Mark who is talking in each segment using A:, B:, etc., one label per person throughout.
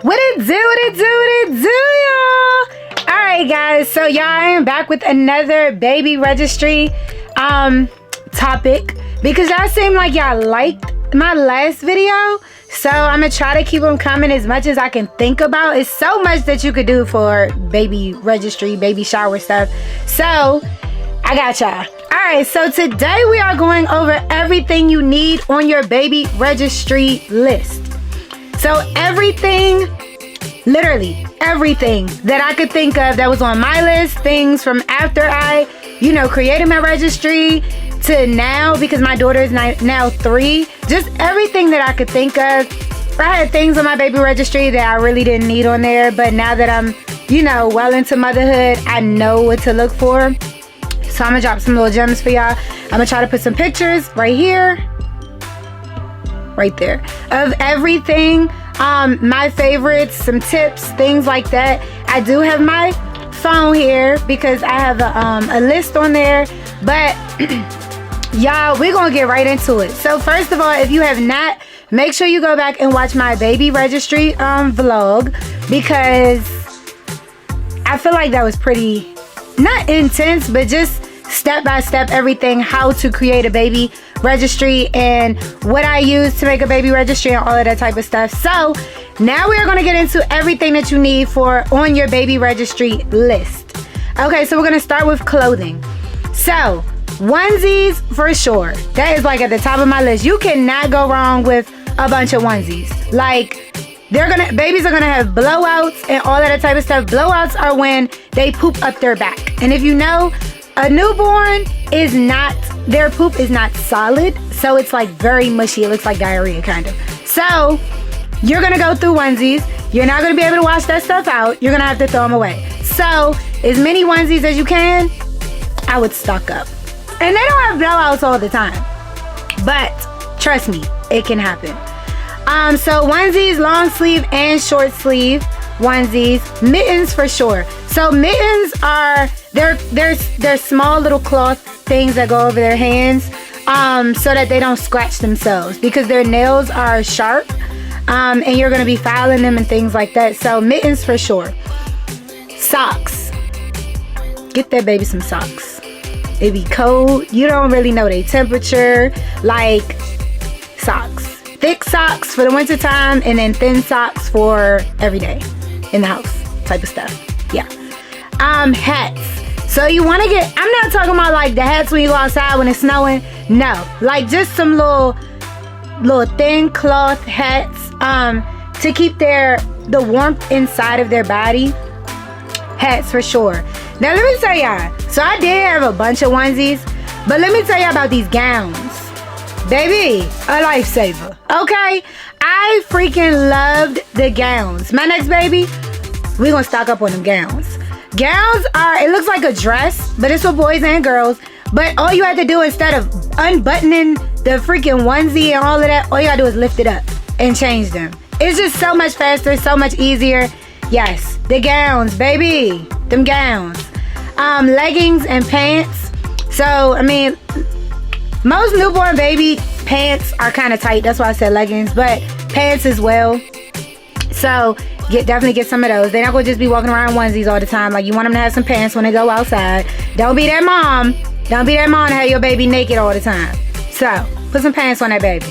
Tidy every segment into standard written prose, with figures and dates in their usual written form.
A: What it do, y'all? Alright guys, so y'all, I am back with another baby registry topic because y'all seem like y'all liked my last video. So I'm gonna try to keep them coming as much as I can think about. It's so much that you could do for baby registry, baby shower stuff. So I got y'all. Alright, so today we are going over everything you need on your baby registry list. So everything, literally everything that I could think of that was on my list, things from after I, created my registry to now, because my daughter is now 3, just everything that I could think of. I had things on my baby registry that I really didn't need on there, but now that I'm, well into motherhood, I know what to look for. So I'm gonna drop some little gems for y'all. I'm gonna try to put some pictures right here, right there, of everything, my favorites, some tips, things like that. I do have my phone here because I have a list on there, but y'all, we're gonna get right into it. So first of all, if you have not, make sure you go back and watch my baby registry vlog, because I feel like that was pretty, not intense, but just step by step everything, how to create a baby registry and what I use to make a baby registry and all of that type of stuff. So now we are going to get into everything that you need for on your baby registry list. Okay, so we're going to start with clothing. So onesies for sure, that is like at the top of my list. You cannot go wrong with a bunch of onesies. Like, babies are gonna have blowouts and all of that type of stuff. Blowouts are when they poop up their back. And if you know, a newborn is not, their poop is not solid. So it's like very mushy. It looks like diarrhea kind of. So you're gonna go through onesies. You're not gonna be able to wash that stuff out. You're gonna have to throw them away. So as many onesies as you can, I would stock up. And they don't have blowouts all the time, but trust me, it can happen. So onesies, long sleeve and short sleeve onesies. Mittens for sure. So mittens are, they're small little cloth things that go over their hands, so that they don't scratch themselves, because their nails are sharp, and you're gonna be filing them and things like that. So mittens for sure. Socks. Get that baby some socks. It be cold. You don't really know their temperature. Like, socks. Thick socks for the winter time, and then thin socks for every day in the house type of stuff. Yeah. Hats. So you want to get, I'm not talking about like the hats when you go outside when it's snowing. No, like just some little thin cloth hats to keep the warmth inside of their body. Hats for sure. Now let me tell y'all, so I did have a bunch of onesies, but let me tell y'all about these gowns. Baby, a lifesaver. Okay, I freaking loved the gowns. My next baby, we gonna stock up on them gowns. Gowns are, it looks like a dress, but it's for boys and girls. But all you have to do, instead of unbuttoning the freaking onesie and all of that, all you gotta do is lift it up and change them. It's just so much faster, so much easier. Yes, the gowns, baby, them gowns. Leggings and pants. So, I mean, most newborn baby pants are kind of tight. That's why I said leggings, but pants as well. So definitely get some of those. They're not going to just be walking around onesies all the time. Like, you want them to have some pants when they go outside. Don't be that mom. Don't be that mom to have your baby naked all the time. So put some pants on that baby.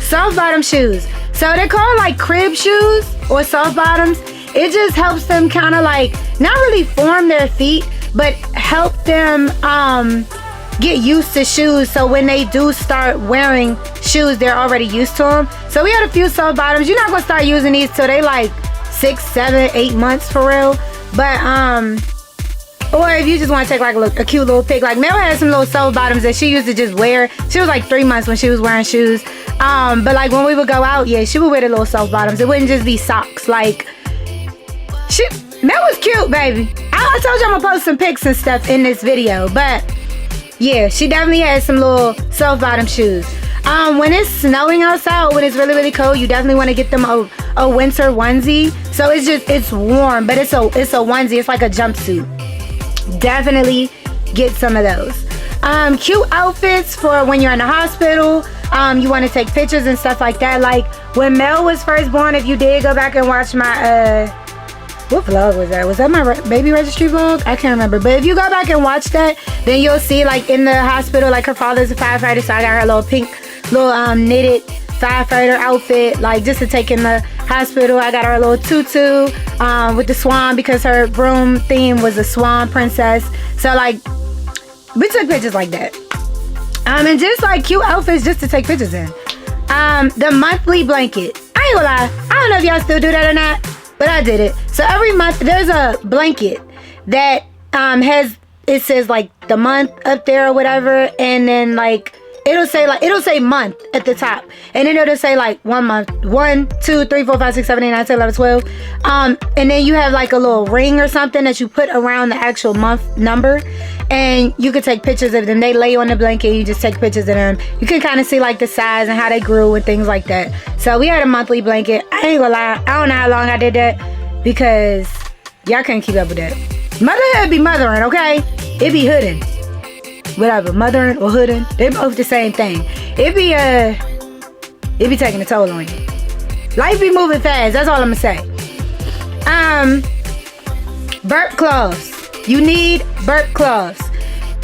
A: Soft bottom shoes. So they're called like crib shoes or soft bottoms. It just helps them kind of like, not really form their feet, but help them get used to shoes, so when they do start wearing shoes, they're already used to them. So we had a few soft bottoms. You're not gonna start using these till they like 6, 7, 8 months for real. But or if you just want to take like a cute little pic, like Mel had some little soft bottoms that she used to just wear. She was like 3 months when she was wearing shoes. But like when we would go out, yeah, she would wear the little soft bottoms. It wouldn't just be socks. Like, Mel was cute, baby. I told you I'm gonna post some pics and stuff in this video, but yeah, she definitely has some little soft bottom shoes. When it's snowing outside, when it's really, really cold, you definitely want to get them a winter onesie. So it's warm, but it's a onesie. It's like a jumpsuit. Definitely get some of those. Cute outfits for when you're in the hospital. You want to take pictures and stuff like that. Like when Mel was first born, if you did go back and watch my what vlog was that? Was that my baby registry vlog? I can't remember. But if you go back and watch that, then you'll see like in the hospital, like her father's a firefighter, so I got her little pink, little knitted firefighter outfit, like just to take in the hospital. I got her a little tutu with the swan because her room theme was a swan princess. So like we took pictures like that. And just like cute outfits just to take pictures in. The monthly blanket. I ain't gonna lie, I don't know if y'all still do that or not, but I did it. So every month there's a blanket that it says like the month up there or whatever, and then like it'll say month at the top, and then it'll say like 1 month, 1, 2, 3, 4, 5, 6, 7, 8, 9, 10, 11, 12. And then you have like a little ring or something that you put around the actual month number, and you can take pictures of them. They lay on the blanket, you just take pictures of them. You can kind of see like the size and how they grew and things like that. So we had a monthly blanket. I ain't gonna lie, I don't know how long I did that because y'all couldn't keep up with that. Motherhood be mothering, okay? It be hooding. Whatever, mothering or hooding, they both the same thing. It be taking a toll on you. Life be moving fast, that's all I'm gonna say. Burp cloths. You need burp cloths.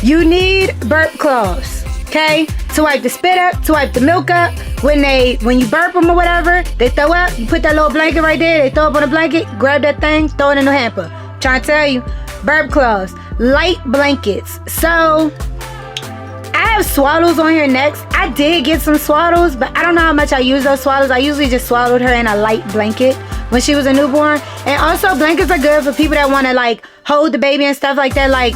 A: You need burp cloths, okay? To wipe the spit up, to wipe the milk up. When you burp them or whatever, they throw up, you put that little blanket right there, they throw up on the blanket, grab that thing, throw it in the hamper. Trying to tell you, burp cloths, light blankets. So I have swaddles on here next. I did get some swaddles, but I don't know how much I use those swaddles. I usually just swaddled her in a light blanket when she was a newborn. And also blankets are good for people that want to like hold the baby and stuff like that. Like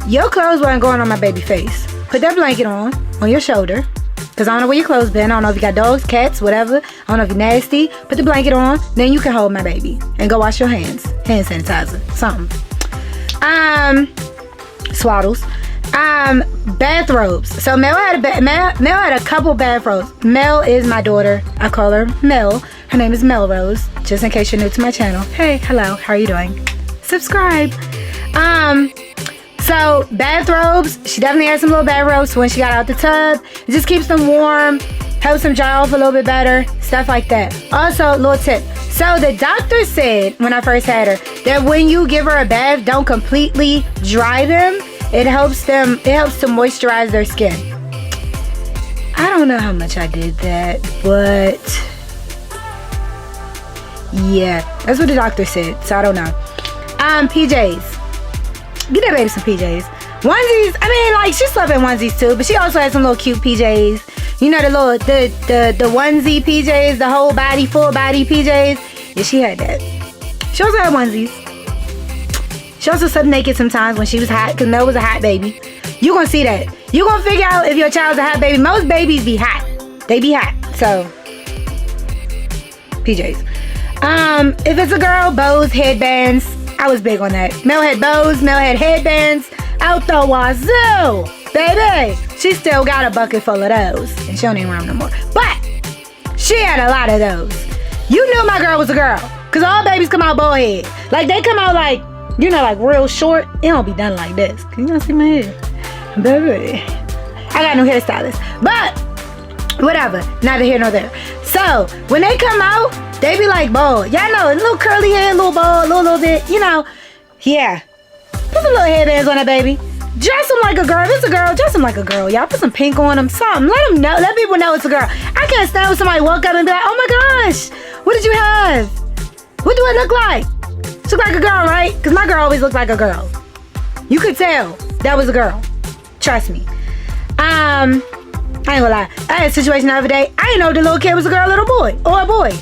A: your clothes weren't going on my baby face. Put that blanket on your shoulder, because I don't know where your clothes been. I don't know if you got dogs, cats, whatever. I don't know if you're nasty. Put the blanket on, then you can hold my baby and go wash your hands. Hand sanitizer, something. Swaddles. Bathrobes. So Mel had a couple bathrobes. Mel is my daughter. I call her Mel. Her name is Melrose, just in case you're new to my channel. Hey, hello, how are you doing? Subscribe. So bathrobes, she definitely had some little bathrobes when she got out the tub. It just keeps them warm, helps them dry off a little bit better, stuff like that. Also, little tip. So the doctor said when I first had her that when you give her a bath, don't completely dry them. It helps to moisturize their skin. I don't know how much I did that, but yeah, that's what the doctor said, so I don't know. PJs. Get that baby some PJs. Onesies, I mean, like, she slept in onesies too, but she also had some little cute PJs. You know, the onesie PJs, the whole body, full body PJs. Yeah, she had that. She also had onesies. She also slept naked sometimes when she was hot, because Mel was a hot baby. You gonna see that. You gonna figure out if your child's a hot baby. Most babies be hot. They be hot. So, PJs. If it's a girl, bows, headbands. I was big on that. Mel had bows, Mel had headbands. Out the wazoo, baby. She still got a bucket full of those, and she don't even wear them no more. But she had a lot of those. You knew my girl was a girl, cause all babies come out bald head. Like they come out like, you know, like real short. It don't be done like this. Can you see my hair, baby? I got a new hairstylist, but whatever. Neither here nor there. So when they come out, they be like bald. Y'all know, a little curly hair, a little bald, a little bit, you know. Yeah. Put some little headbands on that baby. Dress them like a girl. If it's a girl, dress them like a girl. Y'all put some pink on them, something. Let them know. Let people know it's a girl. I can't stand when somebody walk up and be like, oh my gosh, what did you have? What do it look like? She look like a girl, right? Because my girl always looked like a girl. You could tell that was a girl. Trust me. I ain't gonna lie. I had a situation the other day. I didn't know if the little kid was a girl or a boy. Or a boy.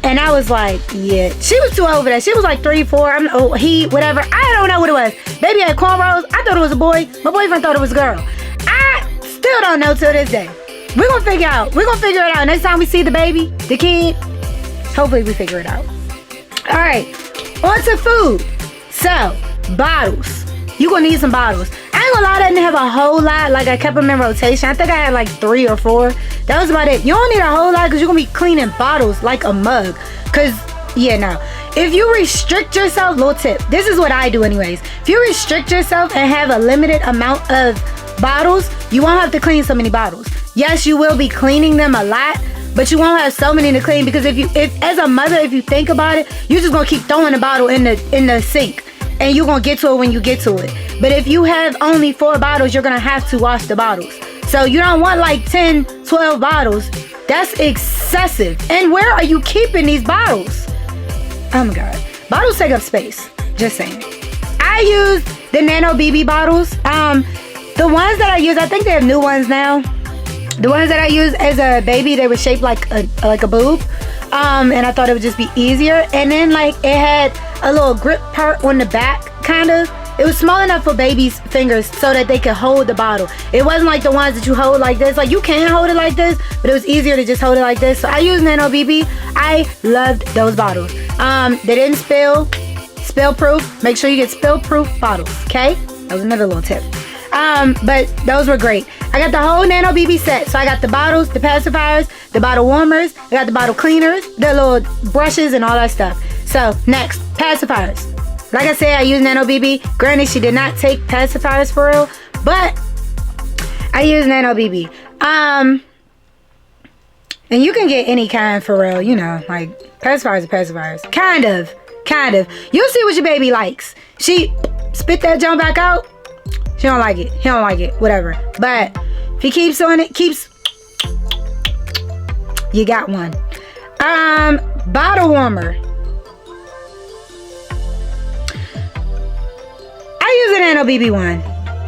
A: And I was like, yeah. She was too old for that. She was like 3, 4. Whatever. I don't know what it was. Baby had cornrows. I thought it was a boy. My boyfriend thought it was a girl. I still don't know till this day. We're gonna figure out. We're gonna figure it out. Next time we see the baby, the kid, hopefully we figure it out. All right. On to food. So, bottles. You're gonna need some bottles. I ain't gonna lie, I didn't have a whole lot. Like, I kept them in rotation. I think I had like 3 or 4. That was about it. You don't need a whole lot because you're gonna be cleaning bottles like a mug. Because Yeah, no. If you restrict yourself, little tip, this is what I do anyways. If you restrict yourself and have a limited amount of bottles, you won't have to clean so many bottles. Yes, you will be cleaning them a lot, but you won't have so many to clean, because if as a mother, if you think about it, you're just gonna keep throwing the bottle in the sink, and you're gonna get to it when you get to it. But if you have only 4 bottles, you're gonna have to wash the bottles. So you don't want like 10, 12 bottles. That's excessive. And where are you keeping these bottles? Oh my God. Bottles take up space. Just saying. I use the Nano BB bottles. The ones that I use, I think they have new ones now. The ones that I used as a baby, they were shaped like a boob. And I thought it would just be easier. And then like it had a little grip part on the back, kind of. It was small enough for babies' fingers so that they could hold the bottle. It wasn't like the ones that you hold like this. Like you can hold it like this, but it was easier to just hold it like this. So I used Nano BB. I loved those bottles. They didn't spill proof. Make sure you get spill proof bottles, okay? That was another little tip. But those were great. I got the whole Nano BB set. So I got the bottles, the pacifiers, the bottle warmers, I got the bottle cleaners, the little brushes and all that stuff. So next, pacifiers. Like I said, I use Nano BB. Granted, she did not take pacifiers for real, but I use Nano BB. And you can get any kind for real, you know, like pacifiers are pacifiers. Kind of. You'll see what your baby likes. She spit that junk back out. She don't like it. He don't like it. Whatever. But if he keeps on it, you got one. Bottle warmer. I use an Nano BB one.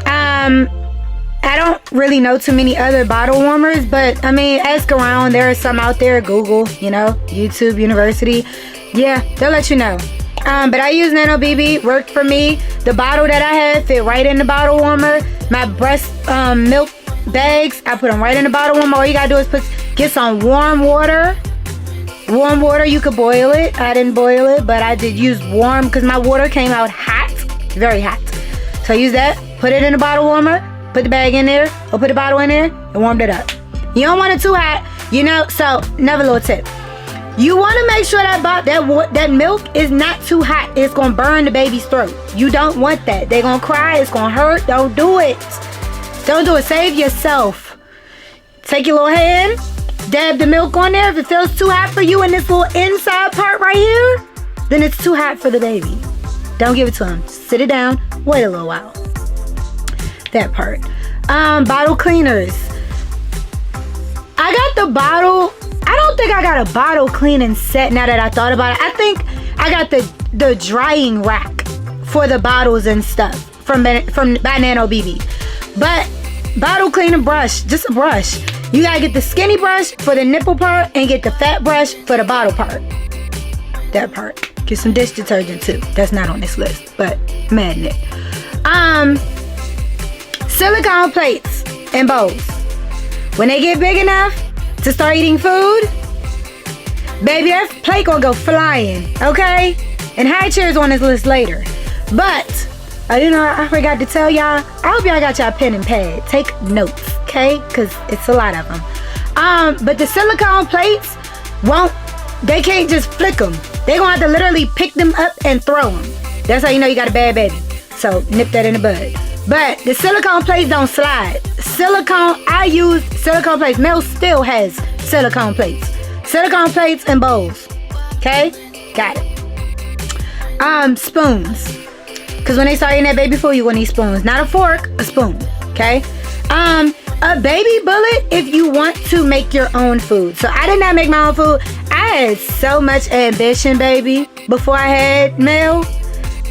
A: I don't really know too many other bottle warmers, but I mean, ask around. There are some out there. Google, you know, YouTube University. Yeah, they'll let you know. But I use Nano BB. Worked for me. The bottle that I had fit right in the bottle warmer. My breast milk bags, I put them right in the bottle warmer. All you gotta do is get some warm water. Warm water, you could boil it. I didn't boil it, but I did use warm because my water came out hot, very hot. So I use that, put it in the bottle warmer, put the bag in there, or put the bottle in there, and warmed it up. You don't want it too hot, you know. So another little tip. You want to make sure that milk is not too hot. It's going to burn the baby's throat. You don't want that. They're going to cry. It's going to hurt. Don't do it. Don't do it. Save yourself. Take your little hand, dab the milk on there. If it feels too hot for you in this little inside part right here, then it's too hot for the baby. Don't give it to him. Sit it down. Wait a little while. That part. Bottle cleaners. I got the bottle. I don't think I got a bottle cleaning set now that I thought about it. I think I got the drying rack for the bottles and stuff by Nano BB. But bottle cleaning brush, just a brush. You gotta get the skinny brush for the nipple part and get the fat brush for the bottle part. That part. Get some dish detergent too. That's not on this list, but magnet. Silicone plates and bowls. When they get big enough to start eating food, baby, that plate gonna go flying, okay? And high chairs on this list later. But, you know, I forgot to tell y'all, I hope y'all got y'all pen and pad. Take notes, okay? Because it's a lot of them. But the silicone plates they can't just flick them. They gonna have to literally pick them up and throw them. That's how you know you got a bad baby. So, nip that in the bud. But the silicone plates don't slide. I use silicone plates. Mel still has silicone plates. Silicone plates and bowls. Okay? Got it. Spoons. Because when they start eating that baby food, you're going to need spoons. Not a fork, a spoon. Okay? A baby bullet if you want to make your own food. So I did not make my own food. I had so much ambition, baby, before I had Mel.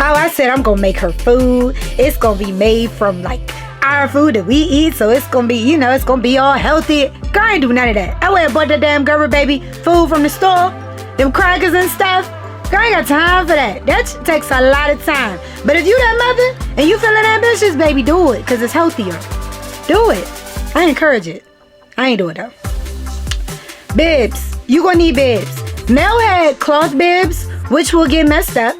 A: Oh, I said I'm gonna make her food. It's gonna be made from like our food that we eat, so it's gonna be, you know, it's gonna be all healthy. Girl, I ain't do none of that. I went and bought that damn Gerber baby food from the store, them crackers and stuff. Girl, I ain't got time for that. That takes a lot of time. But if you that mother and you feeling ambitious, baby, do it, cause it's healthier. Do it. I encourage it. I ain't do it though. Bibs. You gonna need bibs. Mel had cloth bibs, which will get messed up.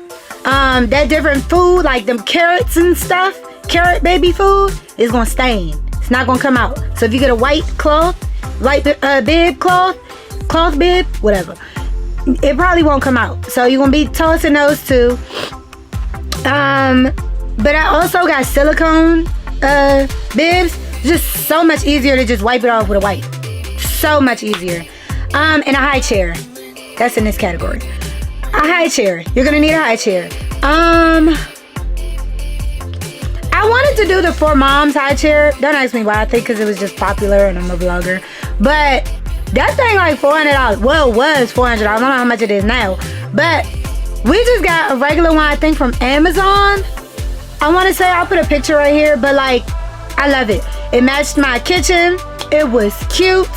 A: That different food, like them carrots and stuff, carrot baby food, is gonna stain. It's not gonna come out. So if you get a white cloth, bib cloth bib, whatever, it probably won't come out. So you're gonna be tossing those too. But I also got silicone bibs. Just so much easier to just wipe it off with a wipe. So much easier. And a high chair. That's in this category. A high chair. You're gonna need a high chair. I wanted to do the For Moms high chair. Don't ask me why. I think because it was just popular and I'm a vlogger. But that thing like $400. Well, it was $400. I don't know how much it is now. But we just got a regular one, I think, from Amazon. I want to say, I'll put a picture right here. But like, I love it. It matched my kitchen. It was cute.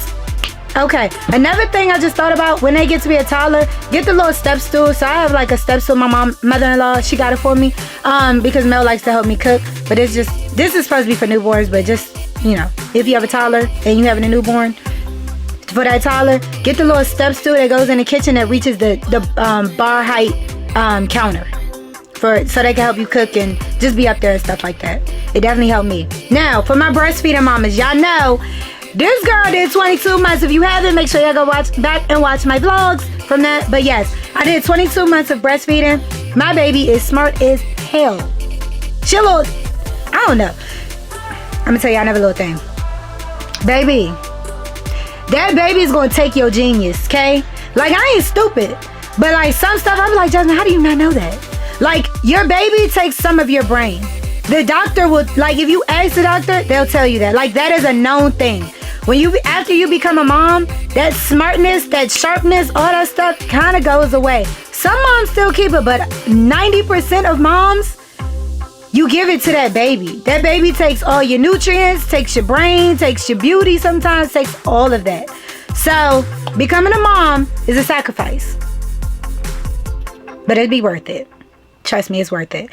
A: Okay, another thing I just thought about, when they get to be a toddler, get the little step stool. So I have like a step stool. My mother-in-law, she got it for me because Mel likes to help me cook. But this is supposed to be for newborns, but just, you know, if you have a toddler and you having a newborn, for that toddler, get the little step stool that goes in the kitchen that reaches the bar height counter so they can help you cook and just be up there and stuff like that. It definitely helped me. Now, for my breastfeeding mamas, y'all know, this girl did 22 months. If you haven't, make sure y'all go back and watch my vlogs from that. But yes, I did 22 months of breastfeeding. My baby is smart as hell. She a little, I don't know. I'm gonna tell y'all another little thing. Baby, that baby's gonna take your genius, okay? Like, I ain't stupid. But like some stuff, I'm like, Jasmine, how do you not know that? Like, your baby takes some of your brain. The doctor will, like, if you ask the doctor, they'll tell you that. Like, that is a known thing. After you become a mom, that smartness, that sharpness, all that stuff kind of goes away. Some moms still keep it, but 90% of moms, you give it to that baby. That baby takes all your nutrients, takes your brain, takes your beauty sometimes, takes all of that. So, becoming a mom is a sacrifice. But it'd be worth it. Trust me, it's worth it.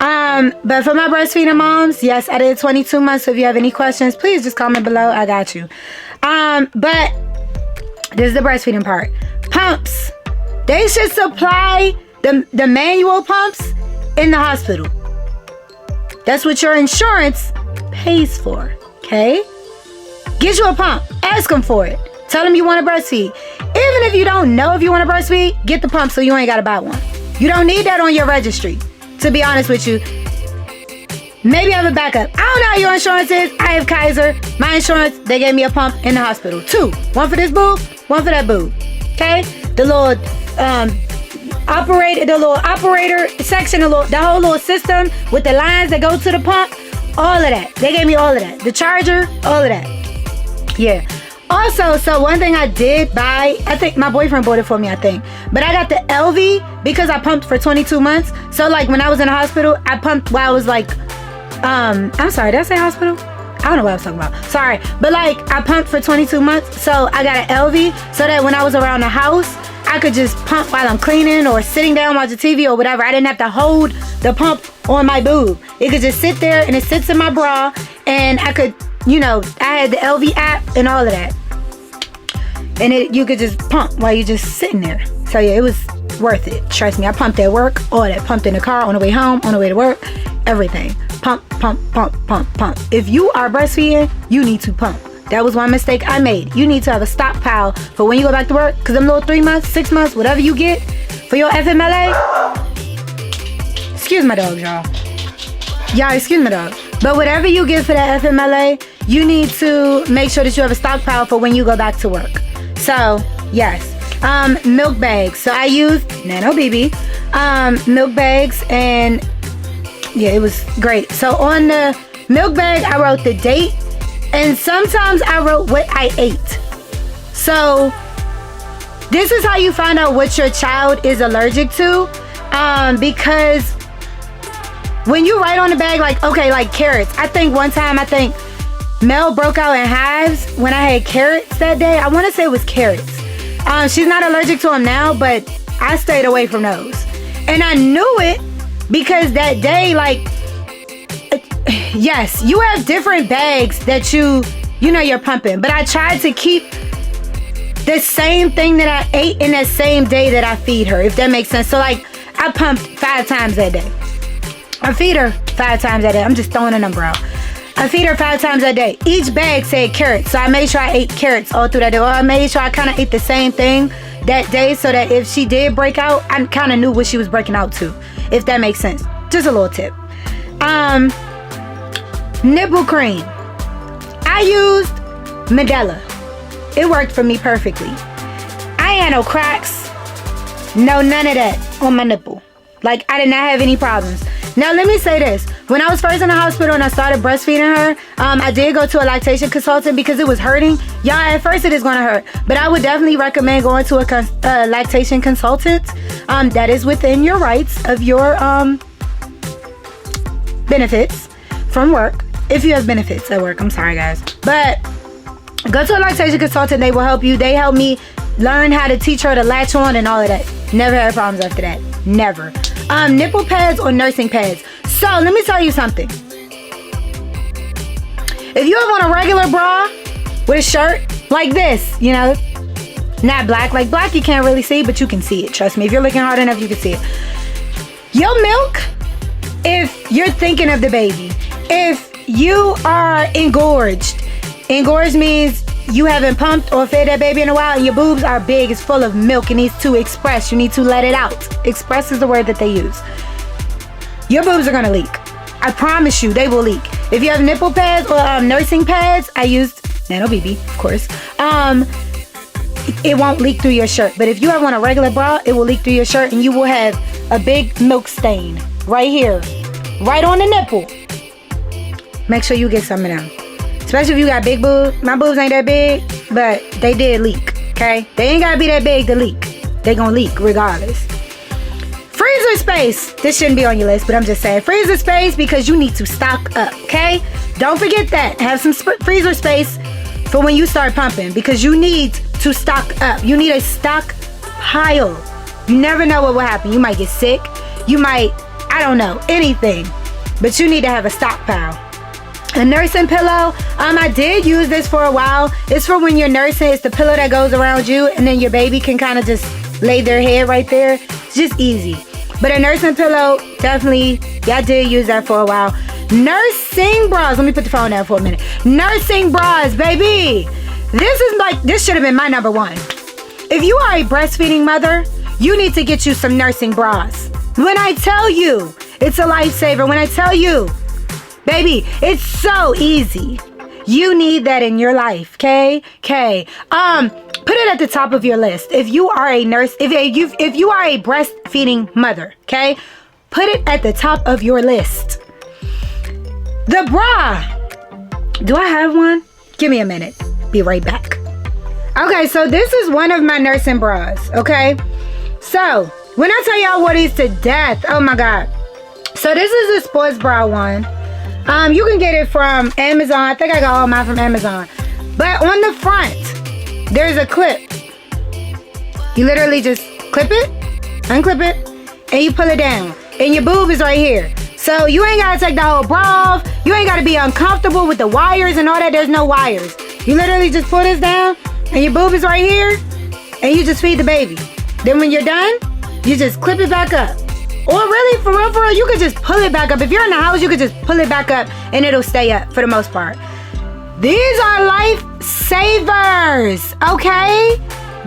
A: But for my breastfeeding moms, yes, I did 22 months. So if you have any questions, please just comment below. I got you. But this is the breastfeeding part. Pumps. They should supply the manual pumps in the hospital. That's what your insurance pays for. Okay? Get you a pump. Ask them for it. Tell them you want to breastfeed. Even if you don't know if you want to breastfeed, get the pump so you ain't got to buy one. You don't need that on your registry. To be honest with you, maybe have a backup. I don't know how your insurance is. I have Kaiser. My insurance, they gave me a pump in the hospital. 2. One for this boob, one for that boob. Okay? The little operator section, the whole little system with the lines that go to the pump, all of that. They gave me all of that. The charger, all of that. Yeah. Also, so one thing I did buy, I think my boyfriend bought it for me, I think. But I got the LV because I pumped for 22 months. So like when I was in the hospital, I pumped while I was like, I'm sorry, did I say hospital? I don't know what I was talking about. Sorry. But like I pumped for 22 months. So I got an LV so that when I was around the house, I could just pump while I'm cleaning or sitting down watching TV or whatever. I didn't have to hold the pump on my boob. It could just sit there and it sits in my bra and I could, you know, I had the LV app and all of that. And you could just pump while you're just sitting there. So yeah, it was worth it. Trust me, I pumped at work, all that. Pumped in the car, on the way home, on the way to work, everything. Pump, pump, pump, pump, pump. If you are breastfeeding, you need to pump. That was one mistake I made. You need to have a stockpile for when you go back to work. Because them little 3 months, 6 months, whatever you get for your FMLA. Excuse my dog, y'all. Y'all, excuse my dog. But whatever you get for that FMLA, you need to make sure that you have a stockpile for when you go back to work. So, yes. Milk bags. So I used Nano BB milk bags and yeah, it was great. So on the milk bag, I wrote the date and sometimes I wrote what I ate. So this is how you find out what your child is allergic to. Because when you write on the bag, like, okay, like carrots. I think one time, Mel broke out in hives when I had carrots that day. I want to say it was carrots. She's not allergic to them now, but I stayed away from those. And I knew it because that day, like, yes, you have different bags that you know you're pumping. But I tried to keep the same thing that I ate in that same day that I feed her, if that makes sense. So, like, I pumped 5 times that day. I feed her 5 times a day. I'm just throwing a number out. I feed her 5 times a day. Each bag said carrots. So I made sure I ate carrots all through that day. Or I made sure I kind of ate the same thing. that day so that if she did break out, I kind of knew what she was breaking out to, if that makes sense. Just a little tip. Nipple cream. I used Medela. It worked for me perfectly. I ain't had no cracks. No, none of that on my nipple. Like, I did not have any problems. Now, let me say this. When I was first in the hospital and I started breastfeeding her, I did go to a lactation consultant because it was hurting. Y'all, at first it is going to hurt. But I would definitely recommend going to a lactation consultant. That is within your rights of your benefits from work. If you have benefits at work. I'm sorry, guys. But go to a lactation consultant. They will help you. They helped me learn how to teach her to latch on and all of that. Never had problems after that. Never. Nipple pads or nursing pads. So let me tell you something. If you have on a regular bra with a shirt like this, you know, not black. Like black you can't really see, but you can see it. Trust me. If you're looking hard enough, you can see it. Your milk, if you're thinking of the baby, if you are engorged means you haven't pumped or fed that baby in a while and your boobs are big, it's full of milk, it needs to express, you need to let it out. Express is the word that they use. Your boobs are gonna leak. I promise you, they will leak. If you have nipple pads or nursing pads, I used Nano BB, of course. It won't leak through your shirt. But if you have on a regular bra, it will leak through your shirt and you will have a big milk stain right here, right on the nipple. Make sure you get some of them. Especially if you got big boobs. My boobs ain't that big, but they did leak, okay? They ain't gotta be that big to leak. They gonna leak regardless. Freezer space. This shouldn't be on your list, but I'm just saying. Freezer space because you need to stock up, okay? Don't forget that. Have some freezer space for when you start pumping because you need to stock up. You need a stock pile. You never know what will happen. You might get sick. You might, I don't know, anything. But you need to have a stockpile. A nursing pillow. I did use this for a while. It's for when you're nursing. It's the pillow that goes around you and then your baby can kind of just lay their head right there. It's just easy. But a nursing pillow, definitely, I did use that for a while. Nursing bras. Let me put the phone down for a minute. Nursing bras, baby. This should have been my number one. If you are a breastfeeding mother, you need to get you some nursing bras. When I tell you, it's a lifesaver. When I tell you, baby, it's so easy. You need that in your life, okay? Okay. Put it at the top of your list. If you are a nurse, if you are a breastfeeding mother, okay? Put it at the top of your list. The bra. Do I have one? Give me a minute. Be right back. Okay, so this is one of my nursing bras, okay? So, when I tell y'all what is to death, oh my God. So this is a sports bra one. You can get it from Amazon. I think I got all mine from Amazon. But on the front, there's a clip. You literally just clip it, unclip it, and you pull it down. And your boob is right here. So you ain't gotta take the whole bra off. You ain't gotta be uncomfortable with the wires and all that. There's no wires. You literally just pull this down, and your boob is right here, and you just feed the baby. Then when you're done, you just clip it back up. Or really, for real, you could just pull it back up. If you're in the house, you could just pull it back up and it'll stay up for the most part. These are lifesavers, okay?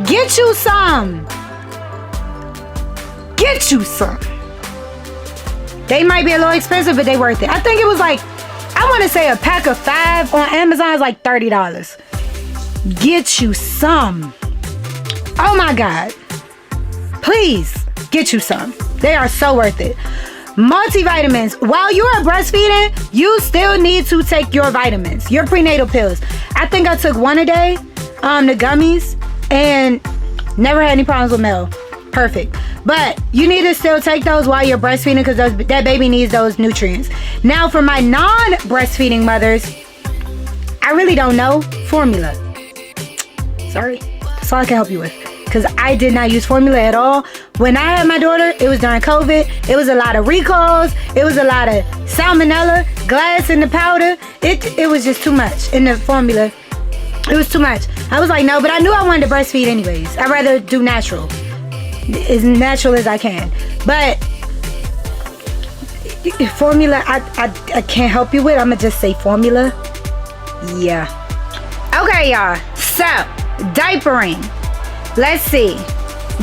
A: Get you some. Get you some. They might be a little expensive, but they worth it. I think it was like, I want to say a pack of 5 on Amazon is like $30. Get you some. Oh my God. Please, get you some. They are so worth it. Multivitamins. While you are breastfeeding, you still need to take your vitamins, your prenatal pills. I think I took one a day, the gummies, and never had any problems with Mel. Perfect. But you need to still take those while you're breastfeeding because that baby needs those nutrients. Now, for my non-breastfeeding mothers, I really don't know formula. Sorry. That's all I can help you with. Because I did not use formula at all. When I had my daughter, it was during COVID. It was a lot of recalls. It was a lot of salmonella, glass in the powder. It was just too much in the formula. It was too much. I was like, no, but I knew I wanted to breastfeed anyways. I'd rather do natural. As natural as I can. But formula, I can't help you with. I'm going to just say formula. Yeah. Okay, y'all. So, diapering. Let's see.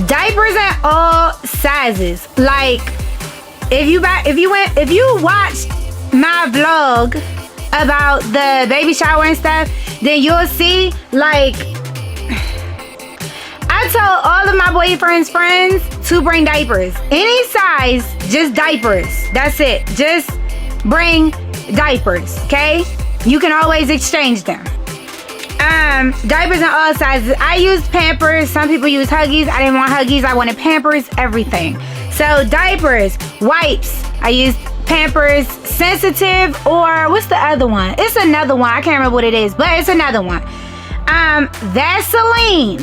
A: Diapers in all sizes. Like, if you watched my vlog about the baby shower and stuff, then you'll see, like, I told all of my boyfriend's friends to bring diapers. Any size, just diapers. That's it. Just bring diapers, okay? You can always exchange them. Diapers in all sizes. I used Pampers. Some people use Huggies. I didn't want Huggies. I wanted Pampers, everything. So diapers, wipes. I used Pampers, Sensitive, or what's the other one? It's another one. I can't remember what it is, but it's another one. Vaseline.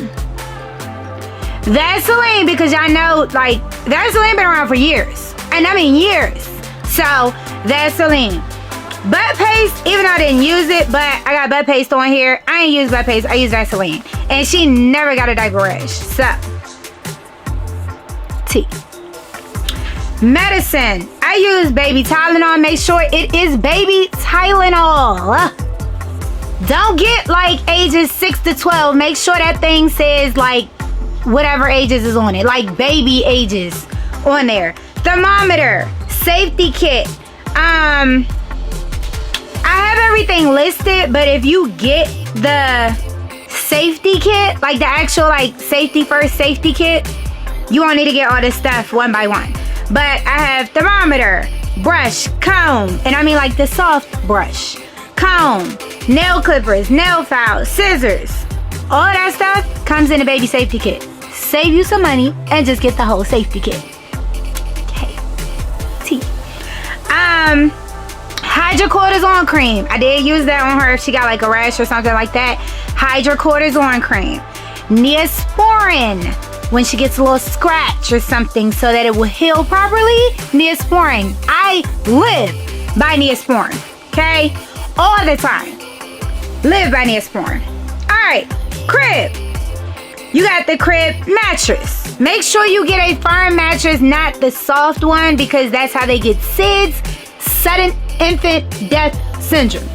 A: Vaseline, because y'all know, like, Vaseline been around for years. And I mean years. So, Vaseline. Butt paste, even though I didn't use it, but I got butt paste on here. I ain't use butt paste, I use Vaseline. And she never got a diaper rash. So, T. Medicine. I use baby Tylenol. Make sure it is baby Tylenol. Don't get like ages 6 to 12. Make sure that thing says like whatever ages is on it. Like baby ages on there. Thermometer. Safety kit. I have everything listed, but if you get the safety kit, like the actual like safety first safety kit, you won't need to get all this stuff one by one. But I have thermometer, brush, comb, and I mean like the soft brush, comb, nail clippers, nail files, scissors. All that stuff comes in the baby safety kit. Save you some money and just get the whole safety kit. Okay. T. Hydrocortisone cream. I did use that on her if she got like a rash or something like that. Hydrocortisone cream. Neosporin. When she gets a little scratch or something so that it will heal properly. Neosporin. I live by Neosporin. Okay? All the time. Live by Neosporin. Alright. Crib. You got the crib mattress. Make sure you get a firm mattress, not the soft one, because that's how they get SIDS. Sudden infant death syndrome.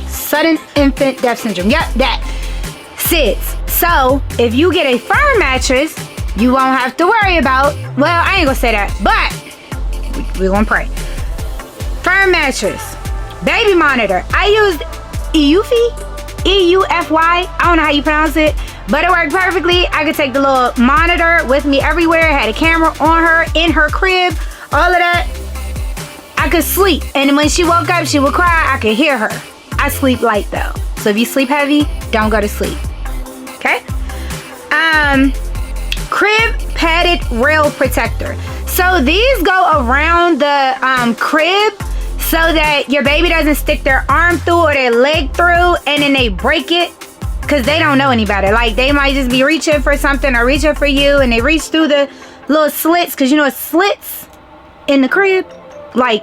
A: Sudden infant death syndrome. Yep, that. SIDS. So, if you get a firm mattress, you won't have to worry about, well, I ain't gonna say that, but we're gonna pray. Firm mattress. Baby monitor. I used EUFY. EUFY. I don't know how you pronounce it, but it worked perfectly. I could take the little monitor with me everywhere. I had a camera on her, in her crib, all of that. I could sleep, and when she woke up, she would cry. I could hear her. I sleep light though, so if you sleep heavy, don't go to sleep. Okay. Crib padded rail protector. So these go around the crib so that your baby doesn't stick their arm through or their leg through and then they break it, because they don't know any better. Like, they might just be reaching for something or reaching for you and they reach through the little slits, because you know it's slits in the crib. Like,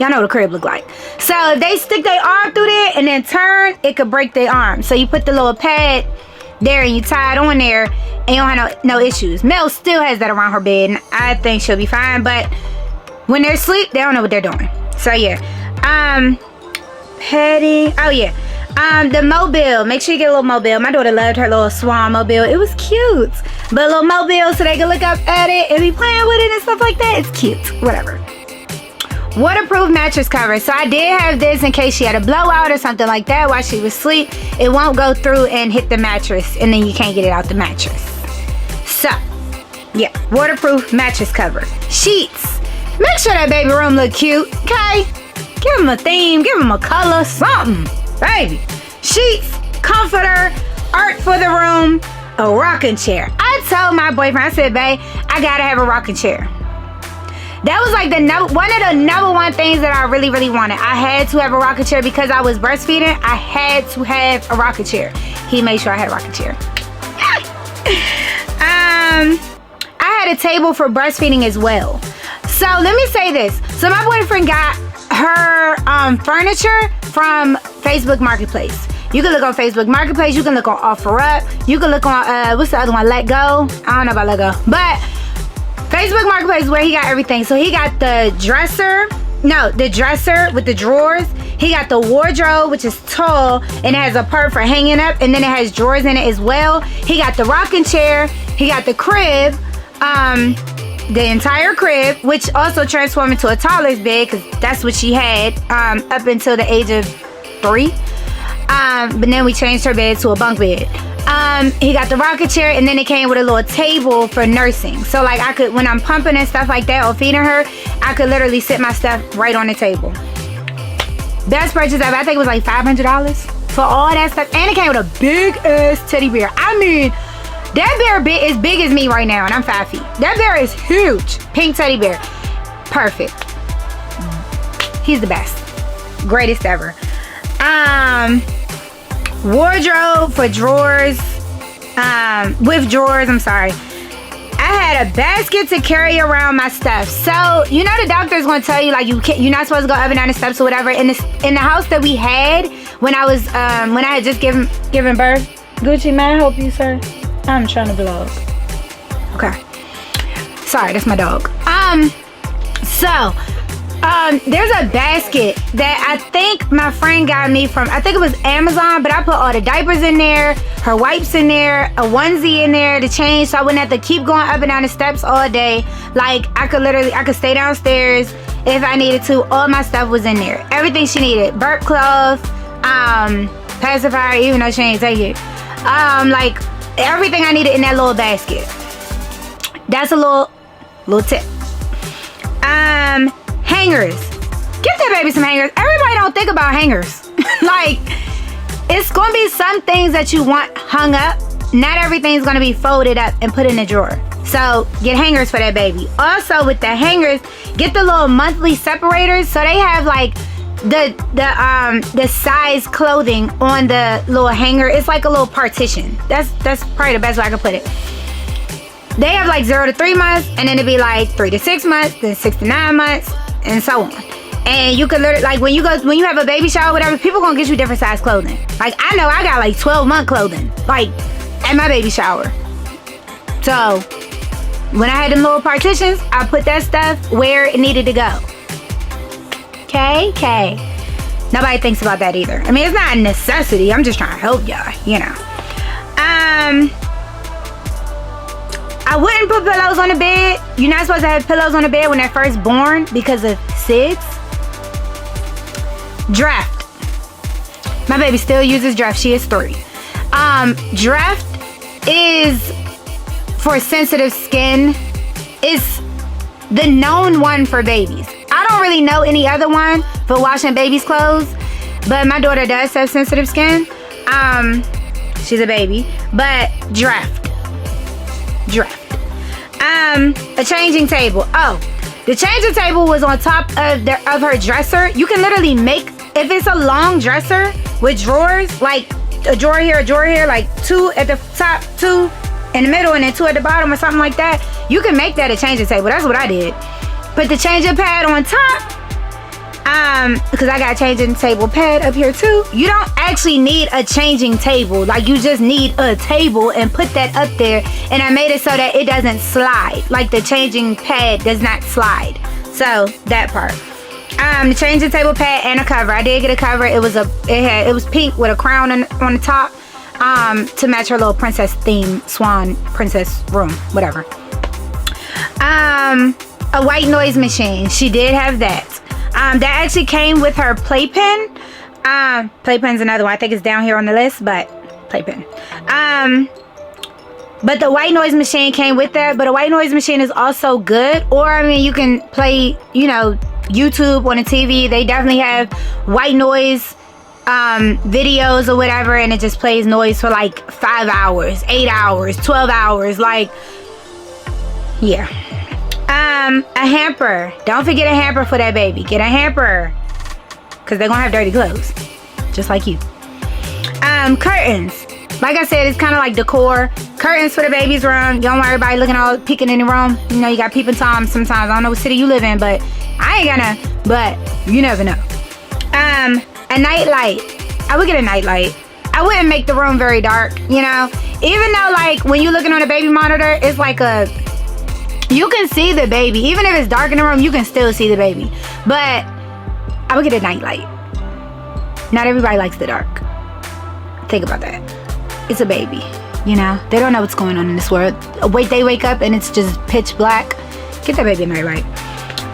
A: y'all know what a crib look like. So if they stick their arm through there and then turn, it could break their arm. So you put the little pad there and you tie it on there and you don't have no issues. Mel still has that around her bed and I think she'll be fine, but when they're asleep, they don't know what they're doing. So yeah. Padding. Oh yeah. The mobile. Make sure you get a little mobile. My daughter loved her little swan mobile. It was cute. But a little mobile so they can look up at it and be playing with it and stuff like that. It's cute. Whatever. Waterproof mattress cover. So I did have this in case she had a blowout or something like that while she was asleep. It won't go through and hit the mattress and then you can't get it out the mattress. So, yeah. Waterproof mattress cover. Sheets. Make sure that baby room look cute. Okay? Give them a theme. Give them a color. Something. Baby. Sheets. Comforter. Art for the room. A rocking chair. I told my boyfriend, I said, babe, I gotta have a rocking chair. That was like one of the number one things that I really, really wanted. I had to have a rocking chair because I was breastfeeding. I had to have a rocking chair. He made sure I had a rocking chair. I had a table for breastfeeding as well. So let me say this. So my boyfriend got her furniture from Facebook Marketplace. You can look on Facebook Marketplace. You can look on OfferUp. You can look on, what's the other one? Let Go. I don't know about Let Go. But Facebook Marketplace is where he got everything. So he got the dresser with the drawers. He got the wardrobe, which is tall and it has a part for hanging up, and then it has drawers in it as well. He got the rocking chair. He got the crib, the entire crib, which also transformed into a toddler's bed because that's what she had up until the age of 3. But then we changed her bed to a bunk bed. He got the rocker chair, and then it came with a little table for nursing. So like I could, when I'm pumping and stuff like that or feeding her, I could literally sit my stuff right on the table. Best purchase ever. I think it was like $500 for all that stuff. And it came with a big ass teddy bear. I mean, that bear is big as me right now, and I'm 5 feet. That bear is huge. Pink teddy bear. Perfect. He's the best. Greatest ever. Wardrobe for drawers. With drawers, I'm sorry. I had a basket to carry around my stuff. So, you know the doctor's gonna tell you like you're not supposed to go up and down the steps or whatever. In the house that we had when I was when I had just given birth. Gucci, may I help you, sir? I'm trying to vlog. Okay. Sorry, that's my dog. There's a basket that I think my friend got me from, I think it was Amazon, but I put all the diapers in there, her wipes in there, a onesie in there to change so I wouldn't have to keep going up and down the steps all day. Like, I could stay downstairs if I needed to. All my stuff was in there. Everything she needed. Burp cloth, pacifier, even though she ain't take it. Like, everything I needed in that little basket. That's a little tip. Hangers. Give that baby some hangers. Everybody don't think about hangers. Like, it's gonna be some things that you want hung up. Not everything's gonna be folded up and put in a drawer. So get hangers for that baby. Also with the hangers, get the little monthly separators so they have like the size clothing on the little hanger. It's like a little partition. That's probably the best way I can put it. They have like 0 to 3 months, and then it'd be like 3 to 6 months, then 6 to 9 months, and so on. And you could literally, like when you have a baby shower or whatever, people gonna get you different size clothing. Like I know I got like 12-month clothing, like at my baby shower. So when I had them little partitions, I put that stuff where it needed to go. Okay. Nobody thinks about that either. I mean, it's not a necessity. I'm just trying to help y'all, you know. I wouldn't put pillows on the bed. You're not supposed to have pillows on the bed when they're first born because of SIDS. Draft. My baby still uses Draft. She is 3. Draft is for sensitive skin. It's the known one for babies. I don't really know any other one for washing babies' clothes, but my daughter does have sensitive skin. She's a baby, but Draft. A changing table. Oh, the changing table was on top of her dresser. You can literally make, if it's a long dresser with drawers, like a drawer here, like 2 at the top, 2 in the middle, and then 2 at the bottom or something like that. You can make that a changing table. That's what I did. Put the changing pad on top. Because I got a changing table pad up here too. You don't actually need a changing table. Like, you just need a table and put that up there. And I made it so that it doesn't slide. Like, the changing pad does not slide. So, that part. The changing table pad and a cover. I did get a cover. It was pink with a crown on the top. To match her little princess theme, swan princess room, whatever. A white noise machine. She did have that. That actually came with her playpen. Playpen's another one. I think it's down here on the list, but playpen. But the white noise machine came with that. But a white noise machine is also good. Or, I mean, you can play, you know, YouTube on the TV. They definitely have white noise videos or whatever, and it just plays noise for like 5 hours, 8 hours, 12 hours. Like, yeah. A hamper. Don't forget a hamper for that baby. Get a hamper, because they're gonna have dirty clothes just like you. Curtains. Like I said, it's kind of like decor. Curtains for the baby's room. You don't want everybody looking all peeking in the room. You know, you got peeping toms sometimes. I don't know what city you live in, but I ain't gonna, but you never know. A night light. I would get a night light. I wouldn't make the room very dark, you know, even though, like, when you're looking on a baby monitor, it's like you can see the baby. Even if it's dark in the room, you can still see the baby. But I would get a night light. Not everybody likes the dark. Think about that. It's a baby. You know, they don't know what's going on in this world. They wake up and it's just pitch black. Get that baby a night light.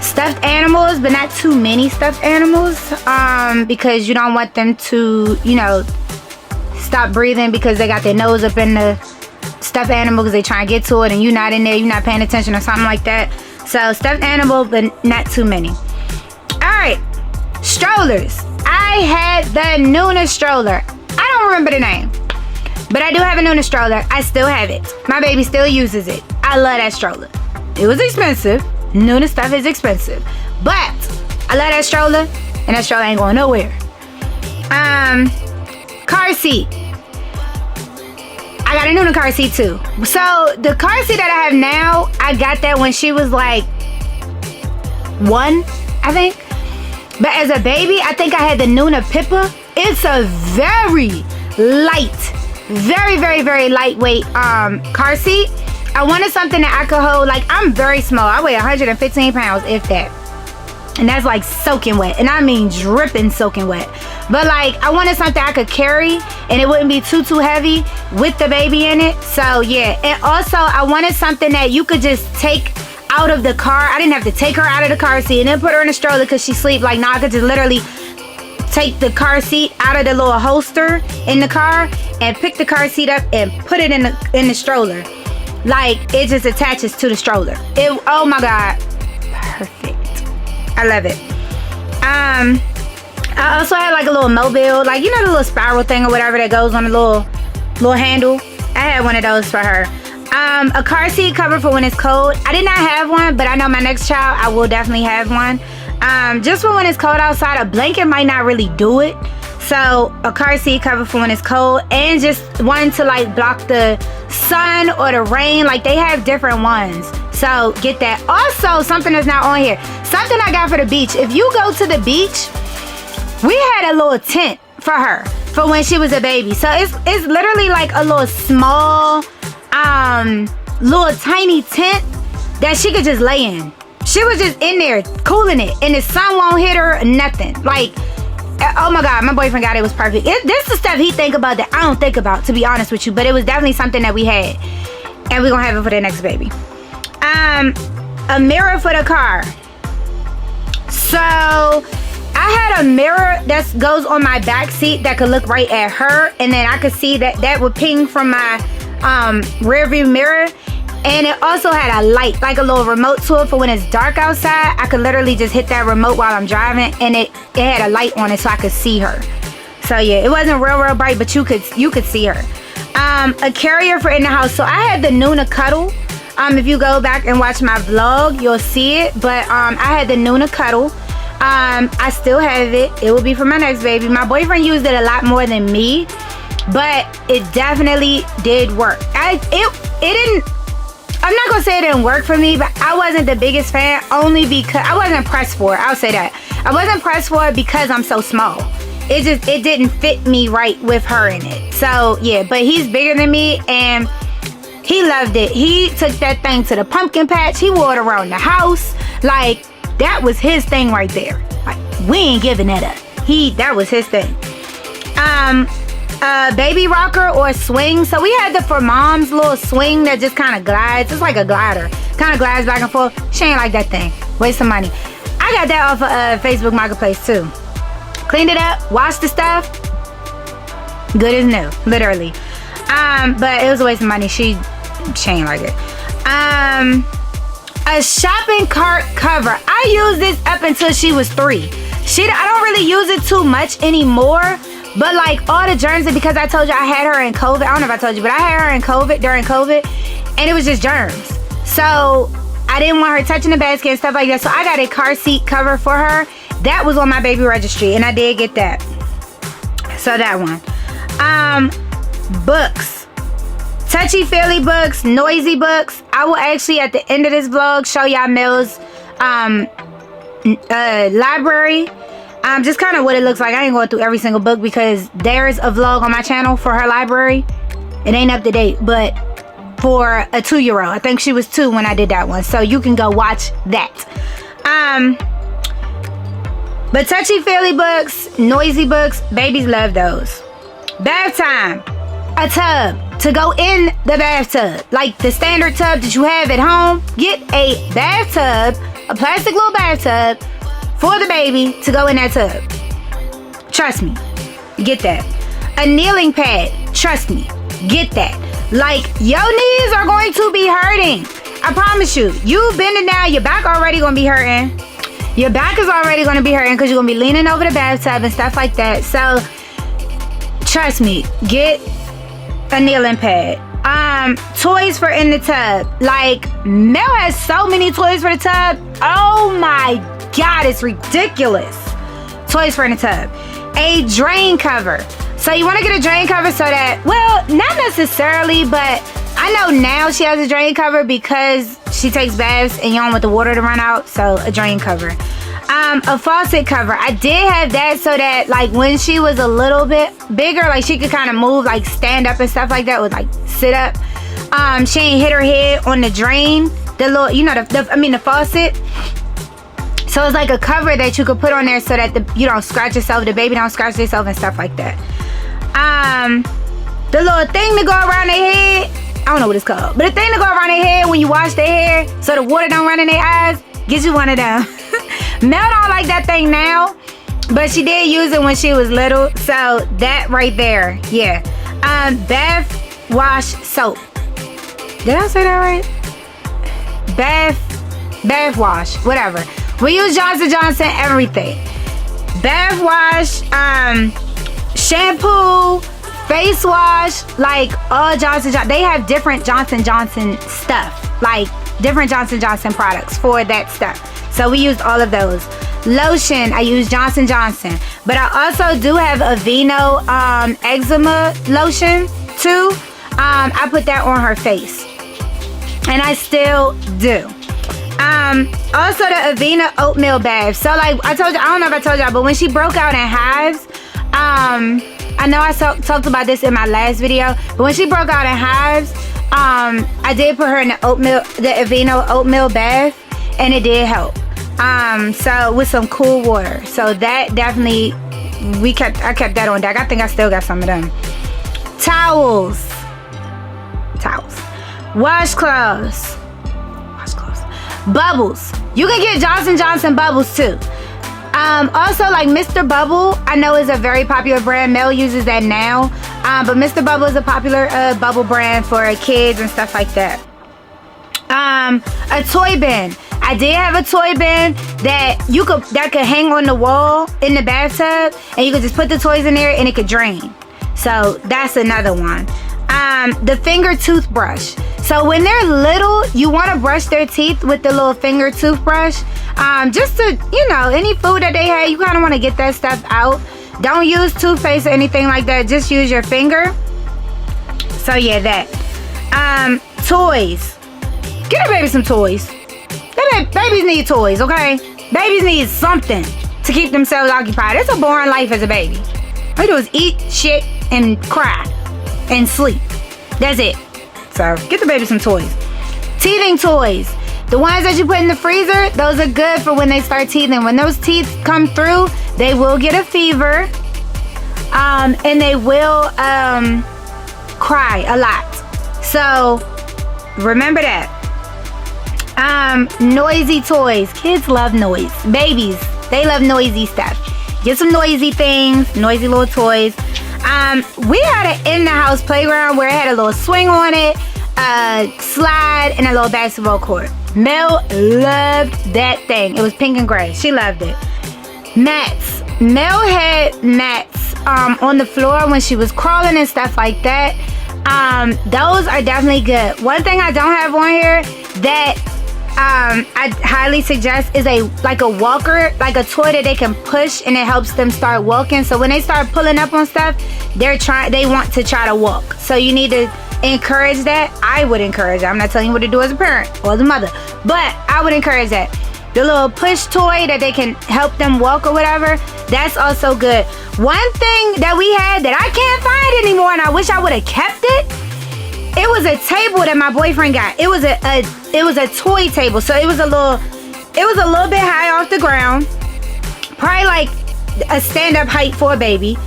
A: Stuffed animals, but not too many stuffed animals, because you don't want them to, you know, stop breathing because they got their nose up in the stuffed animal because they try to get to it and you're not in there, you're not paying attention or something like that. So stuffed animal, but not too many. All right, strollers. I had the Nuna stroller. I don't remember the name, but I do have a Nuna stroller. I still have it. My baby still uses it. I love that stroller. It was expensive. Nuna stuff is expensive, but I love that stroller, and that stroller ain't going nowhere. Car seat. I got a Nuna car seat too. So the car seat that I have now, I got that when she was like 1, I think. But as a baby, I think I had the Nuna Pippa. It's a very light, very, very, very lightweight car seat. I wanted something that I could hold. Like, I'm very small. I weigh 115 pounds, if that. And that's like soaking wet. And I mean dripping soaking wet. But like, I wanted something I could carry and it wouldn't be too heavy with the baby in it. So yeah. And also, I wanted something that you could just take out of the car. I didn't have to take her out of the car seat and then put her in a stroller because she sleep. Like, now I could just literally take the car seat out of the little holster in the car and pick the car seat up and put it in the stroller. Like, it just attaches to the stroller. Oh my God. Perfect. I love it. I also had like a little mobile, like, you know, the little spiral thing or whatever that goes on the little handle. I had one of those for her. A car seat cover for when it's cold. I did not have one, but I know my next child, I will definitely have one. Just for when it's cold outside. A blanket might not really do it. So a car seat cover for when it's cold, and just one to like block the sun or the rain. Like, they have different ones. So get that. Also, something that's not on here. Something I got for the beach. If you go to the beach, we had a little tent for her for when she was a baby. So it's literally like a little small, little tiny tent that she could just lay in. She was just in there cooling it, and the sun won't hit her, nothing. Like, oh my God, my boyfriend got it. It was perfect. This is stuff he think about that I don't think about, to be honest with you. But it was definitely something that we had, and we're gonna have it for the next baby. A mirror for the car. So I had a mirror that goes on my back seat that could look right at her, and then I could see that would ping from my rear view mirror. And it also had a light, like a little remote to it for when it's dark outside. I could literally just hit that remote while I'm driving, and it had a light on it so I could see her. So yeah, it wasn't real bright, but you could see her. A carrier for in the house. So I had the Nuna Cuddle. If you go back and watch my vlog, you'll see it. But I had the Nuna Cuddle. I still have it. It will be for my next baby. My boyfriend used it a lot more than me, but it definitely did work. It didn't. I'm not gonna say it didn't work for me, but I wasn't the biggest fan, only because I wasn't pressed for it. I'll say that. I wasn't pressed for it because I'm so small. It didn't fit me right with her in it. So yeah, but he's bigger than me and he loved it. He took that thing to the pumpkin patch. He wore it around the house. Like, that was his thing right there. Like, we ain't giving that up. That was his thing. Baby rocker or swing. So we had the For Mom's little swing that just kind of glides. It's like a glider. Kind of glides back and forth. She ain't like that thing. Waste some money. I got that off of Facebook Marketplace too. Cleaned it up. Washed the stuff. Good as new. Literally. But it was a waste of money. She ain't like it. A shopping cart cover. I used this up until she was 3. I don't really use it too much anymore. But like all the germs, because I told you I had her in COVID. I don't know if I told you, but I had her in COVID, during COVID, and it was just germs. So I didn't want her touching the basket and stuff like that. So I got a car seat cover for her. That was on my baby registry, and I did get that. So that one. Books. Touchy-feely books, noisy books. I will actually, at the end of this vlog, show y'all Mel's library. Just kind of what it looks like. I ain't going through every single book because there's a vlog on my channel for her library. It ain't up to date, but for a 2-year-old. I think she was 2 when I did that one. So you can go watch that. But touchy-feely books, noisy books, babies love those. Bath time. A tub. to go in the bathtub. Like the standard tub that you have at home, get a bathtub, a plastic little bathtub for the baby to go in that tub. Trust me, get that. A kneeling pad, trust me, get that. Like, your knees are going to be hurting. I promise you. You bending down, your back already gonna be hurting. Your back is already gonna be hurting because you're gonna be leaning over the bathtub and stuff like that. So, trust me, get a kneeling pad. Toys for in the tub. Like, Mel has so many toys for the tub. Oh my God, it's ridiculous. Toys for in the tub. A drain cover. So you want to get a drain cover so that, well, not necessarily, but I know now she has a drain cover because she takes baths and you don't want the water to run out. So a drain cover. A faucet cover. I did have that so that, like, when she was a little bit bigger, like, she could kind of move, like, stand up and stuff like that, with, like, sit up. She ain't hit her head on the drain, the little, you know, the faucet. So it's like a cover that you could put on there so that you don't scratch yourself, the baby don't scratch themselves and stuff like that. The little thing to go around their head, I don't know what it's called, but the thing to go around their head when you wash their hair so the water don't run in their eyes, get you one of them. Mel don't like that thing now, but she did use it when she was little, so that right there, yeah. Bath wash soap. Did I say that right? Bath wash, whatever. We use Johnson & Johnson everything. Bath wash, shampoo, face wash, like all Johnson & Johnson. They have different Johnson & Johnson stuff, like different Johnson & Johnson products for that stuff. So we used all of those. Lotion, I use Johnson & Johnson. But I also do have Aveeno eczema lotion too. I put that on her face. And I still do. Also the Aveeno oatmeal bath. So like I told you, I don't know if I told y'all, but when she broke out in hives, I know I talked about this in my last video, but when she broke out in hives, I did put her in the Aveeno oatmeal bath, and it did help. So with some cool water. So that definitely, I kept that on deck. I think I still got some of them. Towels. Washcloths. Bubbles. You can get Johnson & Johnson bubbles too. Also, like Mr. Bubble, I know is a very popular brand. Mel uses that now. But Mr. Bubble is a popular bubble brand for kids and stuff like that. A toy bin. I did have a toy bin that could hang on the wall in the bathtub, and you could just put the toys in there and it could drain. So that's another one. The finger toothbrush. So when they're little, you want to brush their teeth with the little finger toothbrush. Just to, you know, any food that they have, you kind of want to get that stuff out. Don't use toothpaste or anything like that. Just use your finger. So yeah, that. Toys. Get a baby some toys. Babies need toys, okay? Babies need something to keep themselves occupied. It's a boring life as a baby. All you do is eat, shit, and cry. And sleep. That's it. So get the baby some toys. Teething toys. The ones that you put in the freezer, those are good for when they start teething. When those teeth come through, they will get a fever. And they will cry a lot. So remember that. Noisy toys. Kids love noise. Babies, they love noisy stuff. Get some noisy things, noisy little toys. We had an in-the-house playground where it had a little swing on it, a slide, and a little basketball court. Mel loved that thing. It was pink and gray. She loved it. Mats. Mel had mats on the floor when she was crawling and stuff like that. Those are definitely good. One thing I don't have on here that I highly suggest is a walker, like a toy that they can push and it helps them start walking. So when they start pulling up on stuff, they want to try to walk. So you need to encourage that. I would encourage that. I'm not telling you what to do as a parent or as a mother, but I would encourage that. The little push toy that they can help them walk or whatever, that's also good. One thing that we had that I can't find anymore, and I wish I would have kept it, it was a table that my boyfriend got. It was a toy table, so it was a little bit high off the ground, probably like a stand-up height for a baby.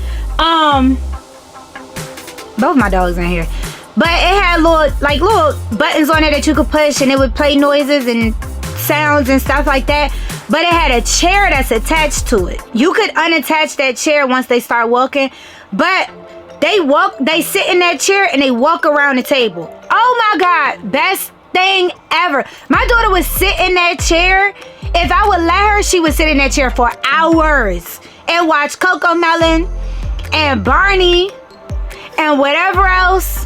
A: Both my dogs in here. But it had little buttons on it that you could push, and it would play noises and sounds and stuff like that. But it had a chair that's attached to it. You could unattach that chair once they start walking, but they sit in that chair and they walk around the table. Oh my God, best thing ever. My daughter would sit in that chair. If I would let her, she would sit in that chair for hours and watch Coco Melon and Barney and whatever else,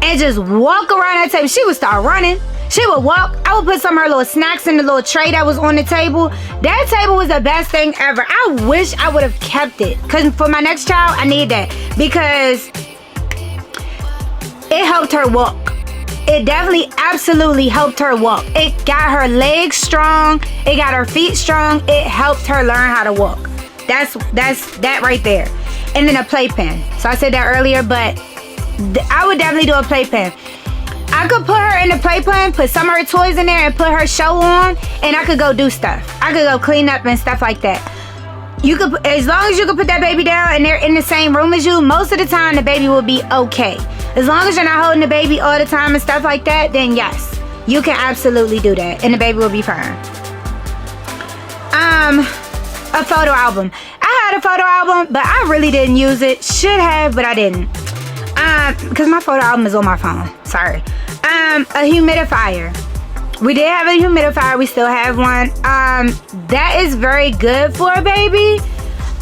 A: and just walk around that table. She would start running. She would walk. I would put some of her little snacks in the little tray that was on the table. That table was the best thing ever. I wish I would have kept it, because for my next child, I need that, because it helped her walk. It definitely, absolutely helped her walk. It got her legs strong. It got her feet strong. It helped her learn how to walk. That's that right there. And then a playpen. So I said that earlier, but I would definitely do a playpen. I could put her in the playpen, put some of her toys in there, and put her show on, and I could go do stuff. I could go clean up and stuff like that. You could, as long as you could put that baby down and they're in the same room as you, most of the time the baby will be okay. As long as you're not holding the baby all the time and stuff like that, then yes, you can absolutely do that, and the baby will be fine. A photo album. I had a photo album, but I really didn't use it. Should have, but I didn't. Because my photo album is on my phone. Sorry. A humidifier. We did have a humidifier. We still have one. That is very good for a baby.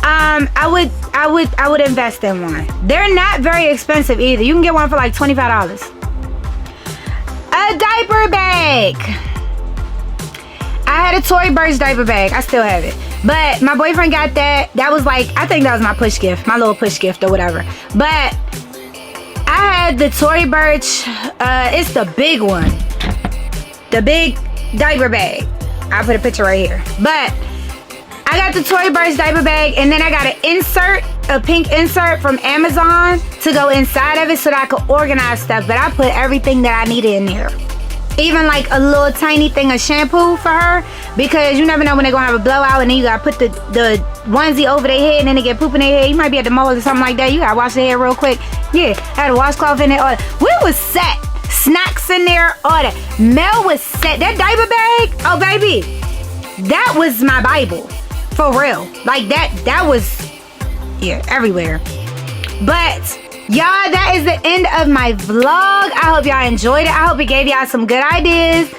A: I would invest in one. They're not very expensive either. You can get one for like $25. A diaper bag. I had a Tory Burch diaper bag. I still have it. But my boyfriend got that. That was like, I think that was my push gift. My little push gift or whatever. But I had the Tory Burch. It's the big one. The big diaper bag. I'll put a picture right here. But I got the Tory Burch diaper bag, and then I got an insert, a pink insert from Amazon to go inside of it so that I could organize stuff. But I put everything that I needed in there. Even like a little tiny thing of shampoo for her, because you never know when they're gonna have a blowout, and then you gotta put the onesie over their head, and then they get poop in their head. You might be at the mall or something like that. You gotta wash their hair real quick. Yeah, I had a washcloth in there. All that. We was set. Snacks in there, all that. Mel was set. That diaper bag, oh baby, that was my Bible. For real. Like that was, yeah, everywhere. But y'all, that is the end of my vlog. I hope y'all enjoyed it. I hope it gave y'all some good ideas.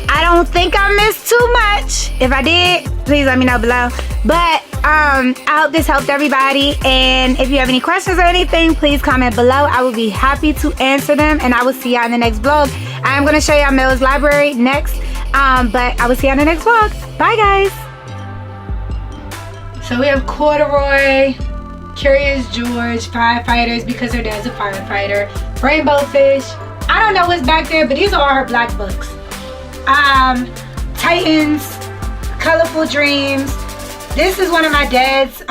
A: I don't think I missed too much. If I did, please let me know below. But I hope this helped everybody. And if you have any questions or anything, please comment below. I will be happy to answer them. And I will see y'all in the next vlog. I am going to show y'all Mel's library next. But I will see y'all in the next vlog. Bye, guys. So we have Corduroy, Curious George, firefighters, because her dad's a firefighter. Rainbow Fish. I don't know what's back there, but these are all her black books. Titans, Colorful Dreams. This is one of my dad's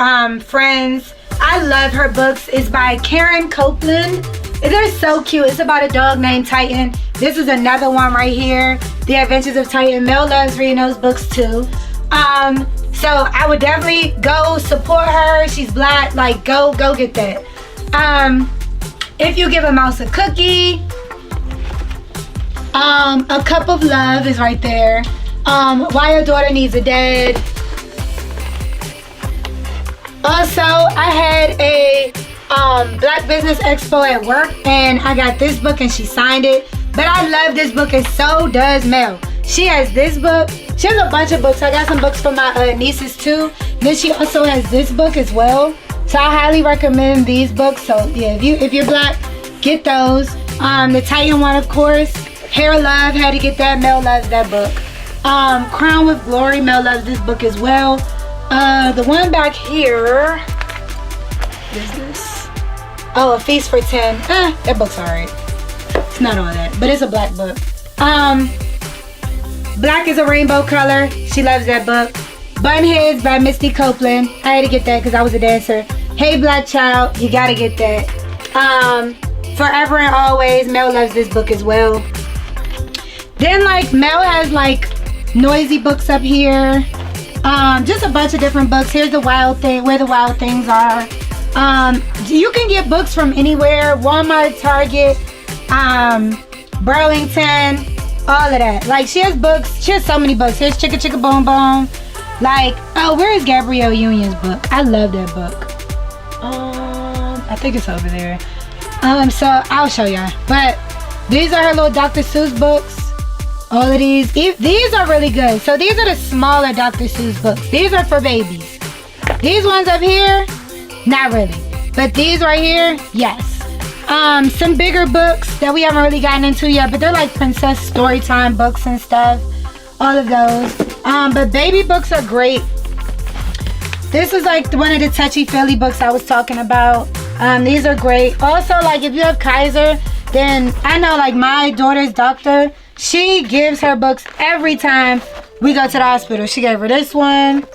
A: friends. I love her books. It's by Karen Copeland. They're so cute. It's about a dog named Titan. This is another one right here. The Adventures of Titan. Mel loves reading those books too. So I would definitely go support her. She's black. Like, go get that. If you give a mouse a cookie. A Cup of Love is right there. Why Your Daughter Needs a Dad. Also, I had a Black Business Expo at work, and I got this book and she signed it. But I love this book, and so does Mel. She has this book. She has a bunch of books. I got some books for my nieces too. Then she also has this book as well. So I highly recommend these books. So yeah, if you're black, get those. The Titan one, of course. Hair Love, had to get that. Mel loves that book. Crown with Glory, Mel loves this book as well. The one back here, what is this? Oh, A Feast for 10. That book's alright. It's not all that, but it's a black book. Black is a Rainbow Color. She loves that book. Bunheads by Misty Copeland. I had to get that because I was a dancer. Hey Black Child, you gotta get that. Forever and Always, Mel loves this book as well. Then like Mel has like noisy books up here. Just a bunch of different books. Here's the Wild Thing, Where the Wild Things Are. You can get books from anywhere. Walmart, Target, Burlington, all of that. Like, she has books. She has so many books. Here's Chicka Chicka Boom Boom. Like, oh, where is Gabrielle Union's book? I love that book. I think it's over there. So I'll show y'all. But these are her little Dr. Seuss books. All of these are really good. So these are the smaller Dr. Seuss books. These are for babies. These ones up here, not really. But these right here, yes. Some bigger books that we haven't really gotten into yet, but they're like princess storytime books and stuff. All of those. But baby books are great. This is like one of the touchy-feely books I was talking about. These are great. Also, like, if you have Kaiser, then I know, like, my daughter's doctor, she gives her books every time we go to the hospital. She gave her this one.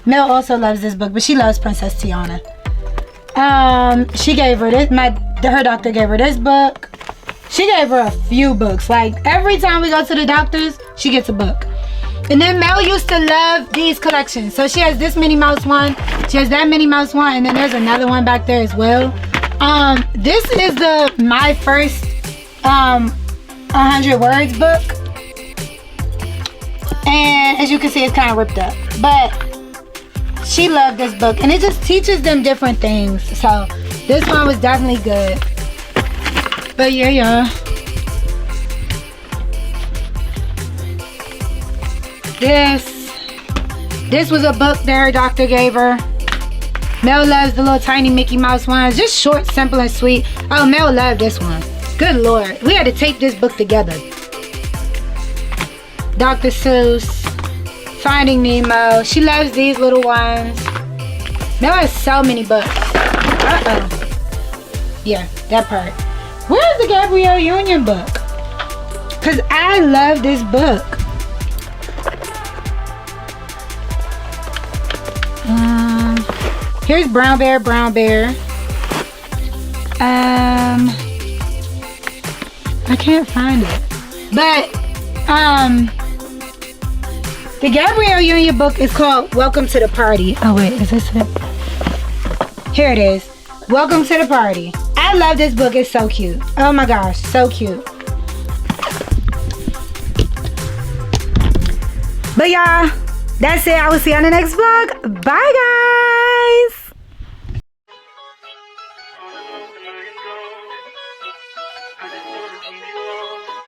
A: Mel also loves this book, but she loves Princess Tiana. She gave her this. Her doctor gave her this book. She gave her a few books. Like, every time we go to the doctors, she gets a book. And then Mel used to love these collections. So she has this Minnie Mouse one. She has that Minnie Mouse one. And then there's another one back there as well. This is my first 100 words book. And as you can see, it's kind of ripped up. But she loved this book. And it just teaches them different things. So this one was definitely good. But yeah, y'all. This was a book that her doctor gave her. Mel loves the little tiny Mickey Mouse ones. Just short, simple, and sweet. Oh, Mel loved this one. Good Lord. We had to tape this book together. Dr. Seuss. Finding Nemo. She loves these little ones. Mel has so many books. Uh-oh. Yeah, that part. Where's the Gabrielle Union book? Because I love this book. Here's Brown Bear, Brown Bear. I can't find it. But, the Gabrielle Union book is called Welcome to the Party. Oh wait, is this it? Here it is. Welcome to the Party. I love this book. It's so cute. Oh my gosh, so cute. But y'all, that's it. I will see you on the next vlog. Bye guys.